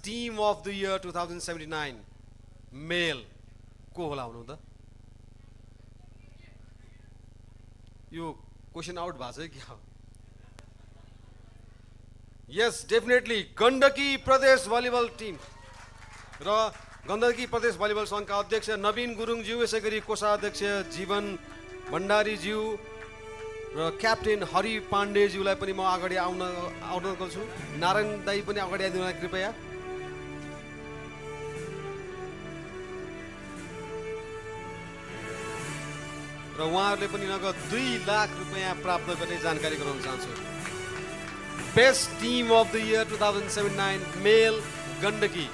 Team of the year 2079 मेल को होला हुनु त? यो क्वेसन आउट भएको छ क्या? यस, डेफिनेटली गण्डकी प्रदेश भलिबल टिम र गण्डकी प्रदेश भलिबल सङ्घका अध्यक्ष नवीन गुरुङज्यू, यसै गरी कोषाध्यक्ष जीवन भण्डारीज्यू र क्याप्टेन हरि पाण्डेज्यूलाई पनि म अगाडि आउन गर्छु। नारायण दाई पनि अगाडि आइदिनु कृपया। र उहाँहरूले पनि नगद 2 लाख रुपियाँ प्राप्त गर्ने जानकारी गराउन चाहन्छु। Best team of the year 2079 male Gandaki.